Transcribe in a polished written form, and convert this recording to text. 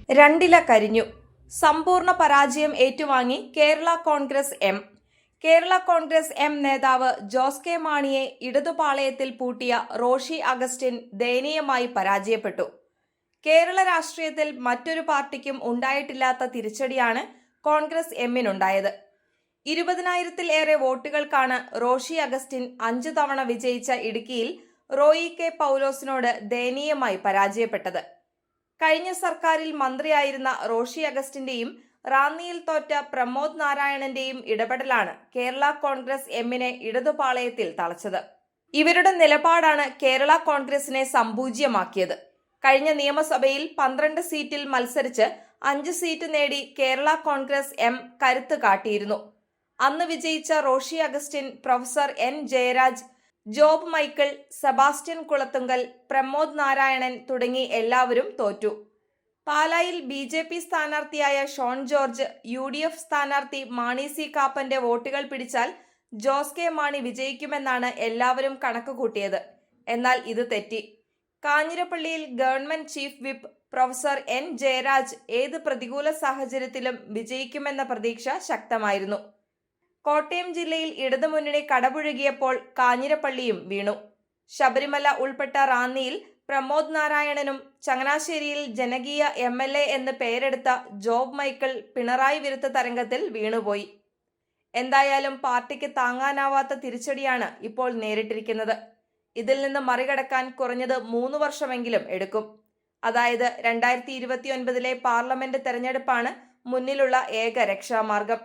രണ്ടില കരിഞ്ഞു. സമ്പൂർണ്ണ പരാജയം ഏറ്റുവാങ്ങി കേരള കോൺഗ്രസ് എം. കേരള കോൺഗ്രസ് എം നേതാവ് ജോസ് കെ മാണിയെ ഇടതുപാളയത്തിൽ പൂട്ടിയ റോഷി അഗസ്റ്റിൻ ദയനീയമായി പരാജയപ്പെട്ടു. കേരള രാഷ്ട്രീയത്തിൽ മറ്റൊരു പാർട്ടിക്കും ഉണ്ടായിട്ടില്ലാത്ത തിരിച്ചടിയാണ് കോൺഗ്രസ് എമ്മിനുണ്ടായത്. 20,000-ലേറെ വോട്ടുകൾക്കാണ് റോഷി അഗസ്റ്റിൻ 5 തവണ വിജയിച്ച ഇടുക്കിയിൽ റോയി കെ പൗലോസിനോട് ദയനീയമായി പരാജയപ്പെട്ടത്. കഴിഞ്ഞ സർക്കാരിൽ മന്ത്രിയായിരുന്ന റോഷി അഗസ്റ്റിന്റെയും റാന്നിയിൽ തോറ്റ പ്രമോദ് നാരായണന്റെയും ഇടപെടലാണ് കേരള കോൺഗ്രസ് എമ്മിനെ ഇടതുപാളയത്തിൽ തളച്ചത്. ഇവരുടെ നിലപാടാണ് കേരള കോൺഗ്രസിനെ സമ്പൂജ്യമാക്കിയത്. കഴിഞ്ഞ നിയമസഭയിൽ 12 സീറ്റിൽ മത്സരിച്ച് 5 സീറ്റ് നേടി കേരള കോൺഗ്രസ് എം കരുത്ത് കാട്ടിയിരുന്നു. അന്ന് വിജയിച്ച റോഷി അഗസ്റ്റിൻ, പ്രൊഫസർ എൻ ജയരാജ്, ജോബ് മൈക്കിൾ, സെബാസ്റ്റ്യൻ കുളത്തുങ്കൽ, പ്രമോദ് നാരായണൻ തുടങ്ങി എല്ലാവരും തോറ്റു. പാലായിൽ BJP സ്ഥാനാർത്ഥിയായ ഷോൺ ജോർജ്, UDF സ്ഥാനാർത്ഥി മാണി സി കാപ്പന്റെ വോട്ടുകൾ പിടിച്ചാൽ ജോസ് കെ മാണി വിജയിക്കുമെന്നാണ് എല്ലാവരും കണക്ക് കൂട്ടിയത്. എന്നാൽ ഇത് തെറ്റി. കാഞ്ഞിരപ്പള്ളിയിൽ government chief whip professor N Jayaraj ഏത് പ്രതികൂല സാഹചര്യത്തിലും വിജയിക്കുമെന്ന പ്രതീക്ഷ ശക്തമായിരുന്നു. കോട്ടയം ജില്ലയിൽ ഇടതുമുന്നണി കടപുഴകിയപ്പോൾ കാഞ്ഞിരപ്പള്ളിയും വീണു. ശബരിമല ഉൾപ്പെട്ട റാന്നിയിൽ പ്രമോദ് നാരായണനും ചങ്ങനാശ്ശേരിയിൽ ജനകീയ MLA എന്ന് പേരെടുത്ത ജോബ് മൈക്കിൾ പിണറായി വിരുദ്ധ തരംഗത്തിൽ വീണുപോയി. എന്തായാലും പാർട്ടിക്ക് താങ്ങാനാവാത്ത തിരിച്ചടിയാണ് ഇപ്പോൾ നേരിട്ടിരിക്കുന്നത്. ഇതിൽ നിന്ന് മറികടക്കാൻ കുറഞ്ഞത് 3 വർഷമെങ്കിലും എടുക്കും. അതായത് 2029-ലെ പാർലമെന്റ് തെരഞ്ഞെടുപ്പാണ് മുന്നിലുള്ള ഏക രക്ഷാമാർഗം.